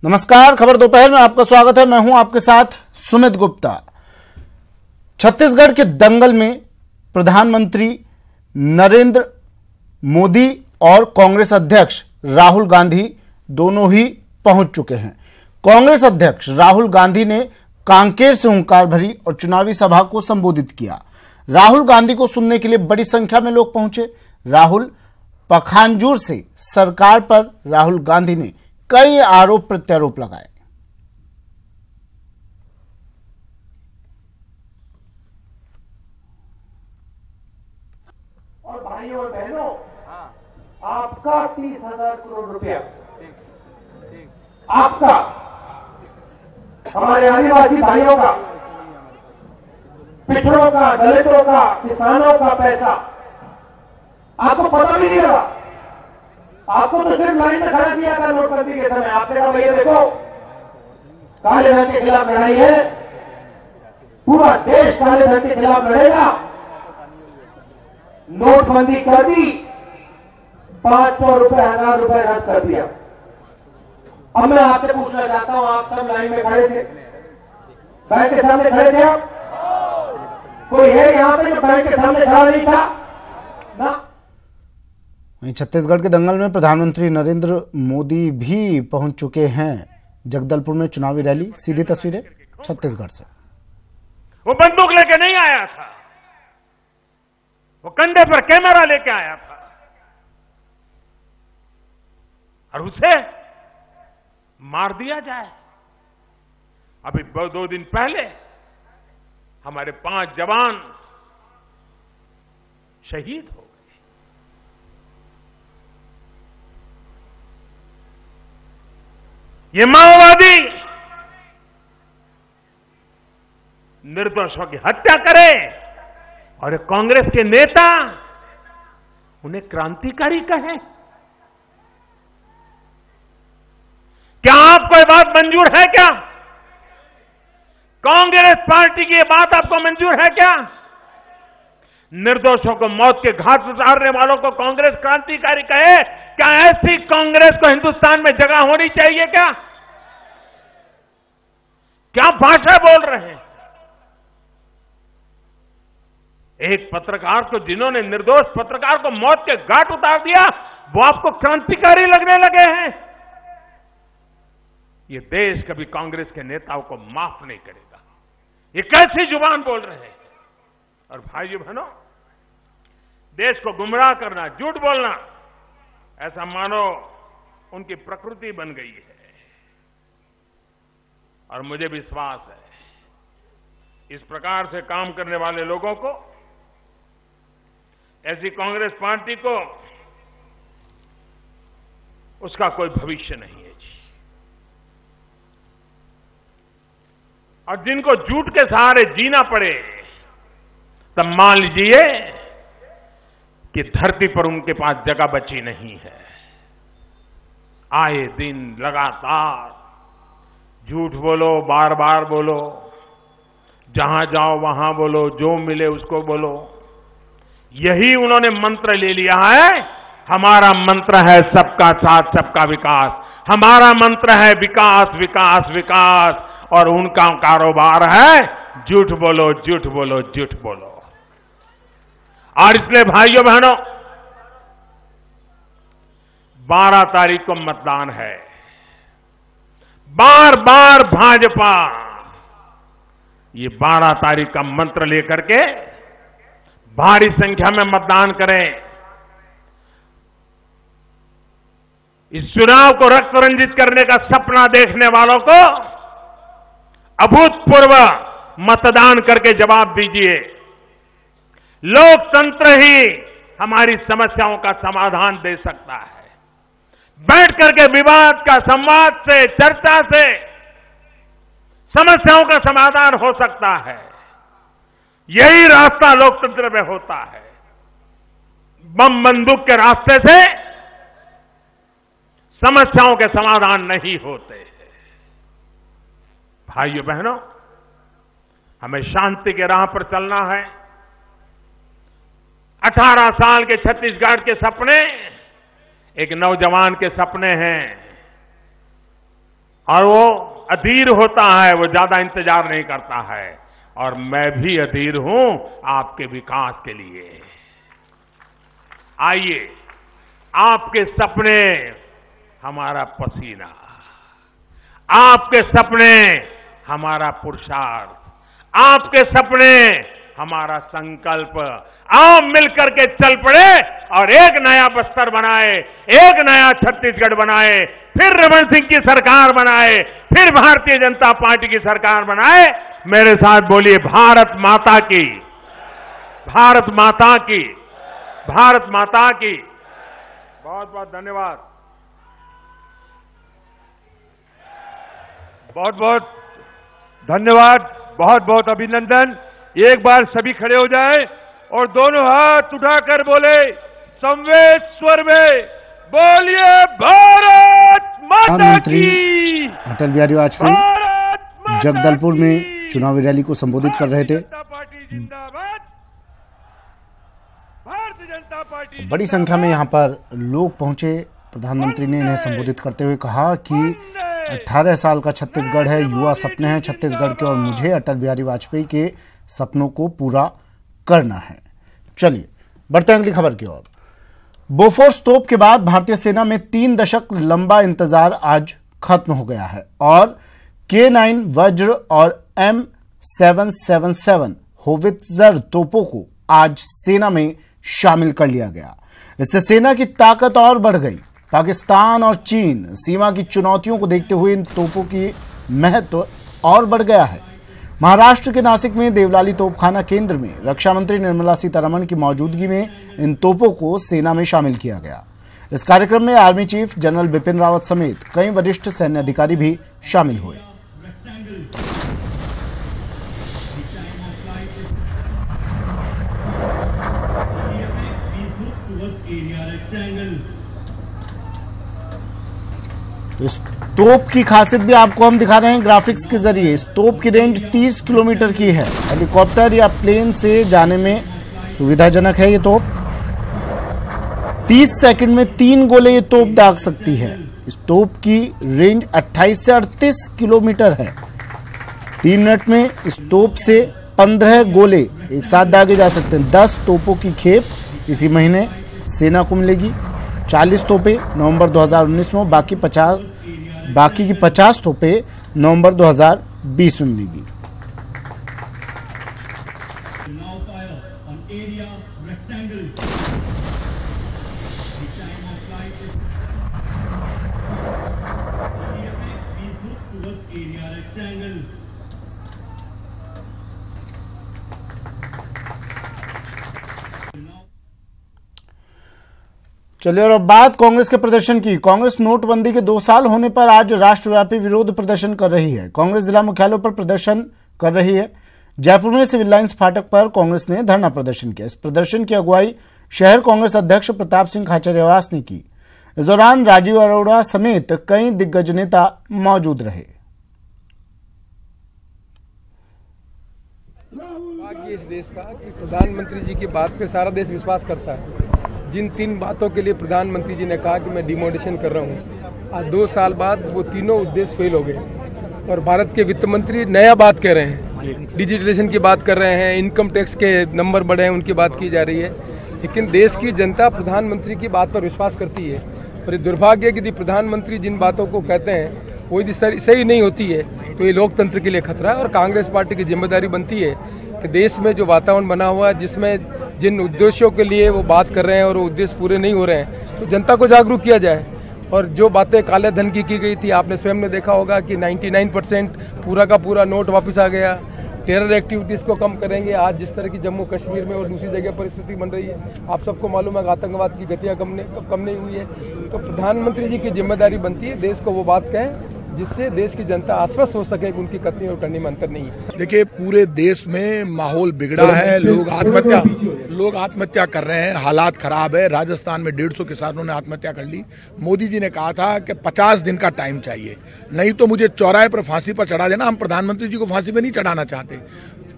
नमस्कार, खबर दोपहर में आपका स्वागत है। मैं हूं आपके साथ सुमित गुप्ता। छत्तीसगढ़ के दंगल में प्रधानमंत्री नरेंद्र मोदी और कांग्रेस अध्यक्ष राहुल गांधी दोनों ही पहुंच चुके हैं। कांग्रेस अध्यक्ष राहुल गांधी ने कांकेर से हुंकार भरी और चुनावी सभा को संबोधित किया। राहुल गांधी को सुनने के लिए बड़ी संख्या में लोग पहुंचे। राहुल पखांजूर से सरकार पर राहुल गांधी ने कई आरोप प्रत्यारोप लगाए। और भाइयों और बहनों, आपका 30,000 करोड़ रुपया आपका, हमारे आदिवासी भाइयों का, पिछड़ों का, दलितों का, किसानों का पैसा आपको पता भी नहीं लगा। आपको तो सिर्फ लाइन में खड़ा किया था नोटबंदी के समय। आपसे कहा भैया देखो, काले धन के खिलाफ लड़ाई है, पूरा देश काले धन के खिलाफ लड़ेगा। नोटबंदी कर दी, 500 रुपए, 1000 रुपए रद्द कर दिया। अब मैं आपसे पूछना चाहता हूं, आप सब लाइन में खड़े थे, बैंक के सामने खड़े थे आप? कोई है यहां पे जो बैंक के सामने खड़ा नहीं था ना? वहीं छत्तीसगढ़ के दंगल में प्रधानमंत्री नरेंद्र मोदी भी पहुंच चुके हैं। जगदलपुर में चुनावी रैली, सीधी तस्वीरें छत्तीसगढ़ से। वो बंदूक लेके नहीं आया था, वो कंधे पर कैमरा लेके आया था और उसे मार दिया जाए। अभी 2 दिन पहले हमारे 5 जवान शहीद हो गए। ये माओवादी निर्दोषों की हत्या करे और कांग्रेस के नेता उन्हें क्रांतिकारी कहे। क्या आपको ये बात मंजूर है? क्या कांग्रेस पार्टी की ये बात आपको मंजूर है? क्या निर्दोषों को मौत के घाट उतारने वालों को कांग्रेस क्रांतिकारी कहे? क्या ऐसी कांग्रेस को हिंदुस्तान में जगह होनी चाहिए? क्या भाषा बोल रहे हैं? एक पत्रकार को, जिन्होंने निर्दोष पत्रकार को मौत के घाट उतार दिया, वो आपको क्रांतिकारी लगने लगे हैं? ये देश कभी कांग्रेस के नेताओं को माफ नहीं करेगा। ये कैसी जुबान बोल रहे हैं? और भाइयों बहनों, देश को गुमराह करना, झूठ बोलना, ऐसा मानो उनकी प्रकृति बन गई है। और मुझे विश्वास है, इस प्रकार से काम करने वाले लोगों को, ऐसी कांग्रेस पार्टी को, उसका कोई भविष्य नहीं है जी। और जिनको झूठ के सहारे जीना पड़े, तब मान लीजिए कि धरती पर उनके पास जगह बची नहीं है। आए दिन लगातार झूठ बोलो, बार बार बोलो, जहां जाओ वहां बोलो, जो मिले उसको बोलो। यही उन्होंने मंत्र ले लिया है। हमारा मंत्र है सबका साथ, सबका विकास। हमारा मंत्र है विकास, विकास, विकास। और उनका कारोबार है झूठ बोलो, झूठ बोलो, झूठ बोलो। और इसलिए भाइयों बहनों, 12 तारीख को मतदान है। बार बार भाजपा ये 12 तारीख का मंत्र लेकर के भारी संख्या में मतदान करें। इस चुनाव को रक्त रंजित करने का सपना देखने वालों को अभूतपूर्व मतदान करके जवाब दीजिए। लोकतंत्र ही हमारी समस्याओं का समाधान दे सकता है। बैठ करके विवाद का, संवाद से, चर्चा से समस्याओं का समाधान हो सकता है। यही रास्ता लोकतंत्र में होता है। बम बंदूक के रास्ते से समस्याओं के समाधान नहीं होते। भाइयों बहनों, हमें शांति के राह पर चलना है। 18 साल के छत्तीसगढ़ के सपने एक नौजवान के सपने हैं। और वो अधीर होता है, वो ज्यादा इंतजार नहीं करता है। और मैं भी अधीर हूं आपके विकास के लिए। आइए, आपके सपने हमारा पसीना, आपके सपने हमारा पुरुषार्थ, आपके सपने हमारा संकल्प। आओ मिलकर के चल पड़े और एक नया बस्तर बनाए, एक नया छत्तीसगढ़ बनाए, फिर रमन सिंह की सरकार बनाए, फिर भारतीय जनता पार्टी की सरकार बनाए। मेरे साथ बोलिए, भारत माता की, भारत माता की, भारत माता की। बहुत बहुत धन्यवाद। बहुत बहुत धन्यवाद, बहुत बहुत अभिनंदन। एक बार सभी खड़े हो जाएं और दोनों हाथ उठाकर बोले समवेत स्वर में, बोलिए भारत माता प्रधानमंत्री की। अटल बिहारी वाजपेयी जगदलपुर में चुनावी रैली को संबोधित कर रहे थे। बड़ी संख्या में यहां पर लोग पहुंचे। प्रधानमंत्री ने इन्हें संबोधित करते हुए कहा कि 18 साल का छत्तीसगढ़ है, युवा सपने हैं छत्तीसगढ़ के और मुझे अटल बिहारी वाजपेयी के सपनों को पूरा करना है। चलिए बढ़ते हैं अगली खबर की ओर। बोफोर्स तोप के बाद भारतीय सेना में 3 दशक लंबा इंतजार आज खत्म हो गया है और K9 वज्र और M777 होवित्जर तोपों को आज सेना में शामिल कर लिया गया। इससे सेना की ताकत और बढ़ गई। पाकिस्तान और चीन सीमा की चुनौतियों को देखते हुए इन तोपों की महत्व और बढ़ गया है। महाराष्ट्र के नासिक में देवलाली तोपखाना केंद्र में रक्षा मंत्री निर्मला सीतारमण की मौजूदगी में इन तोपों को सेना में शामिल किया गया। इस कार्यक्रम में army chief general Bipin Rawat समेत कई वरिष्ठ सैन्य अधिकारी भी शामिल हुए। इस तोप की खासियत भी आपको हम दिखा रहे हैं ग्राफिक्स के जरिए। इस तोप की रेंज 30 किलोमीटर की है। हेलीकॉप्टर या प्लेन से जाने में सुविधाजनक है। ये तोप 30 सेकंड में 3 गोले ये तोप दाग सकती है। इस तोप की रेंज 28 से 38 किलोमीटर है। 3 मिनट में इस तोप से 15 गोले एक साथ दागे जा सकते हैं। 10 तोपों की खेप इसी महीने सेना को मिलेगी। 40 तोपें नवंबर 2019 में, बाकी की 50 तोपें नवंबर 2020 में मिलेगी। चलिए और अब बात कांग्रेस के प्रदर्शन की। कांग्रेस नोटबंदी के 2 साल होने पर आज राष्ट्रव्यापी विरोध प्रदर्शन कर रही है। कांग्रेस जिला मुख्यालयों पर प्रदर्शन कर रही है। जयपुर में सिविल लाइंस फाटक पर कांग्रेस ने धरना प्रदर्शन किया। इस प्रदर्शन की अगुवाई शहर कांग्रेस अध्यक्ष प्रताप सिंह खाचरियावास ने की। इस दौरान राजीव अरोड़ा समेत कई दिग्गज नेता मौजूद रहे। भाग्य इस देश का कि प्रधानमंत्री जी की बात पे सारा देश विश्वास करता है। जिन 3 बातों के लिए प्रधानमंत्री जी ने कहा कि मैं डिमोनेशन कर रहा हूँ, आज 2 साल बाद वो तीनों उद्देश्य फेल हो गए। और भारत के वित्त मंत्री नया बात कह रहे हैं, डिजिटलाइजेशन की बात कर रहे हैं, इनकम टैक्स के नंबर बढ़े हैं उनकी बात की जा रही है। लेकिन देश की जनता प्रधानमंत्री की बात पर विश्वास करती है। और ये दुर्भाग्य है कि यदि प्रधानमंत्री जिन बातों को कहते हैं वो यदि सही नहीं होती है तो ये लोकतंत्र के लिए खतरा है। और कांग्रेस पार्टी की जिम्मेदारी बनती है कि देश में जो वातावरण बना हुआ है, जिसमें जिन उद्देश्यों के लिए वो बात कर रहे हैं और वो उद्देश्य पूरे नहीं हो रहे हैं, तो जनता को जागरूक किया जाए। और जो बातें काले धन की गई थी, आपने स्वयं ने देखा होगा कि 99% पूरा का पूरा नोट वापस आ गया। टेरर एक्टिविटीज़ को कम करेंगे। आज जिस तरह की जम्मू कश्मीर में और दूसरी जगह परिस्थिति बन रही है, आप सबको मालूम है आतंकवाद की गतियाँ कम नहीं हुई है। तो प्रधानमंत्री जी की जिम्मेदारी बनती है देश को वो बात कहें जिससे देश की जनता आश्वस्त हो सके कि उनकी कथनी और करनी में अंतर नहीं है। देखिए, पूरे देश में माहौल बिगड़ा है। लोग आत्महत्या कर रहे हैं। हालात खराब है। राजस्थान में 150 किसानों ने आत्महत्या कर ली। मोदी जी ने कहा था कि 50 दिन का टाइम चाहिए, नहीं तो मुझे चौराहे पर फांसी पर चढ़ा देना। हम प्रधानमंत्री जी को फांसी पर नहीं चढ़ाना चाहते।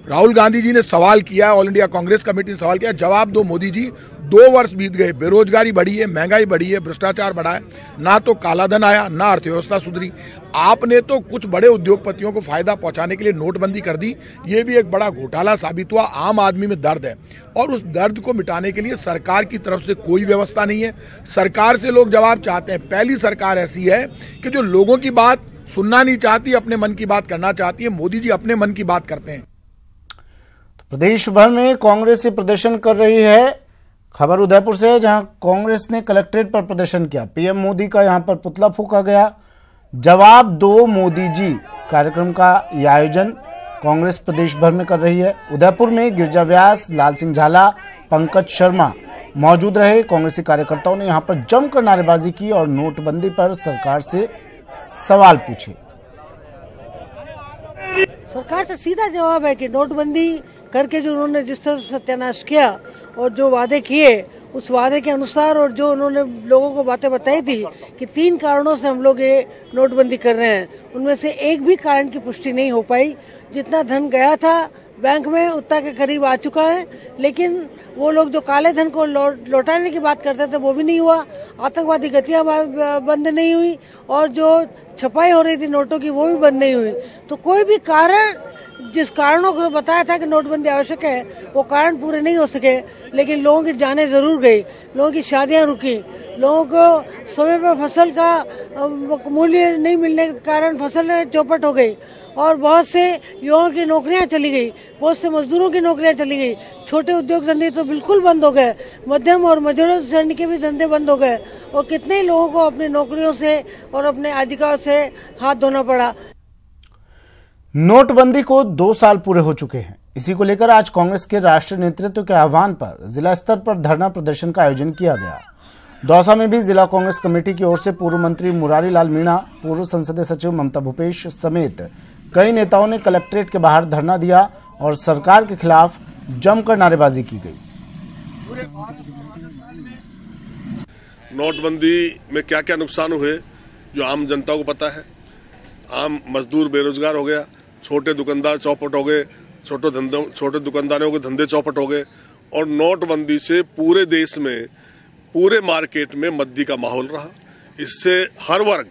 राहुल गांधी जी ने सवाल किया, ऑल इंडिया कांग्रेस कमेटी ने सवाल किया, जवाब दो मोदी जी। 2 वर्ष बीत गए, बेरोजगारी बढ़ी है, महंगाई बढ़ी है, भ्रष्टाचार बढ़ा है, ना तो काला धन आया, ना अर्थव्यवस्था सुधरी। आपने तो कुछ बड़े उद्योगपतियों को फायदा पहुंचाने के लिए नोटबंदी कर दी, ये भी एक बड़ा घोटाला साबित हुआ। आम आदमी में दर्द है और उस दर्द को मिटाने के लिए सरकार की तरफ से कोई व्यवस्था नहीं है। सरकार से लोग जवाब चाहते हैं। पहली सरकार ऐसी है कि जो लोगों की बात सुनना नहीं चाहती, अपने मन की बात करना चाहती है। मोदी जी अपने मन की बात करते हैं। प्रदेश भर में कांग्रेस से प्रदर्शन कर रही है। खबर उदयपुर से है, जहां कांग्रेस ने कलेक्ट्रेट पर प्रदर्शन किया। पीएम मोदी का यहां पर पुतला फूंका गया। जवाब दो मोदी जी कार्यक्रम का यह आयोजन कांग्रेस प्रदेश भर में कर रही है। उदयपुर में गिरिजा व्यास, लाल सिंह झाला, पंकज शर्मा मौजूद रहे। कांग्रेसी कार्यकर्ताओं ने यहां पर जमकर नारेबाजी की और नोटबंदी पर सरकार से सवाल पूछे। सरकार से सीधा जवाब है कि नोटबंदी करके जो उन्होंने जिस तरह से सत्यानाश किया और जो वादे किए उस वादे के अनुसार, और जो उन्होंने लोगों को बातें बताई थी कि 3 कारणों से हम लोग ये नोटबंदी कर रहे हैं, उनमें से एक भी कारण की पुष्टि नहीं हो पाई। जितना धन गया था बैंक में उतना के करीब आ चुका है, लेकिन वो लोग जो काले धन को लौटाने की बात करते थे वो भी नहीं हुआ। आतंकवादी गतियां बंद नहीं हुई और जो छपाई हो रही थी नोटों की वो भी बंद नहीं हुई। तो कोई भी कारण, जिस कारणों को बताया था कि नोटबंदी आवश्यक है, वो कारण पूरे नहीं हो सके। लेकिन लोगों की जानें जरूर गई, लोगों की शादियां रुकी, लोगों को समय पर फसल का मूल्य नहीं मिलने के कारण फसल चौपट हो गई और बहुत से युवाओं की नौकरियां चली गई, बहुत से मजदूरों की नौकरियां चली गई। छोटे उद्योग धंधे तो बिल्कुल बंद हो गए, मध्यम और मझोले श्रेणी के भी धंधे बंद हो गए और कितने लोगों को अपनी नौकरियों से और अपने आजीविका से हाथ धोना पड़ा। नोटबंदी को 2 साल पूरे हो चुके हैं। इसी को लेकर आज कांग्रेस के राष्ट्रीय नेतृत्व के आह्वान पर जिला स्तर पर धरना प्रदर्शन का आयोजन किया गया। दौसा में भी जिला कांग्रेस कमेटी की ओर से पूर्व मंत्री मुरारी लाल मीणा, पूर्व संसदीय सचिव ममता भूपेश समेत कई नेताओं ने कलेक्ट्रेट के बाहर धरना दिया और सरकार के खिलाफ जमकर नारेबाजी की गई। नोटबंदी में क्या क्या नुकसान हुए जो आम जनता को पता है। आम मजदूर बेरोजगार हो गया, छोटे दुकानदार चौपट हो गए, छोटे दुकानदारों के धंधे चौपट हो गए और नोटबंदी से पूरे देश में, पूरे मार्केट में मंदी का माहौल रहा। इससे हर वर्ग,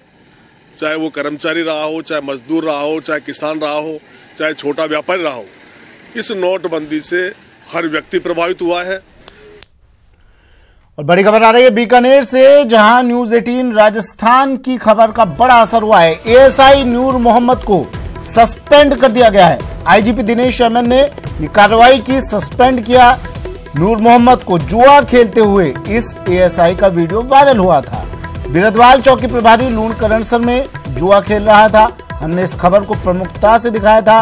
चाहे वो कर्मचारी रहा हो, चाहे मजदूर रहा हो, चाहे किसान रहा हो, चाहे छोटा व्यापारी रहा हो, इस नोटबंदी से हर व्यक्ति प्रभावित हुआ है। और बड़ी खबर आ रही है बीकानेर से, जहां न्यूज 18 राजस्थान की खबर का बड़ा असर हुआ है। एएसआई नूर मोहम्मद को सस्पेंड कर दिया गया है। आईजीपी दिनेश एमएन ने ये कार्रवाई की, सस्पेंड किया। नूर मोहम्मद को जुआ खेलते हुए इस एएसआई का वीडियो वायरल हुआ था। बिरदवाल चौकी प्रभारी लूणकरण सर में जुआ खेल रहा था। हमने इस खबर को प्रमुखता से दिखाया था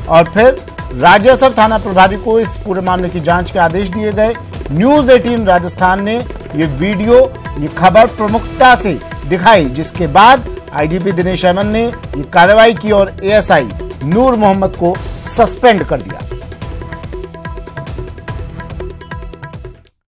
और फिर राजासर थाना प्रभारी को इस पूरे मामले की जांच के आदेश दिए गए। न्यूज 18 राजस्थान ने ये वीडियो, ये खबर प्रमुखता से दिखाई, जिसके बाद आईजीपी दिनेश एमएन ने ये कार्रवाई की और एएसआई नूर मोहम्मद को सस्पेंड कर दिया।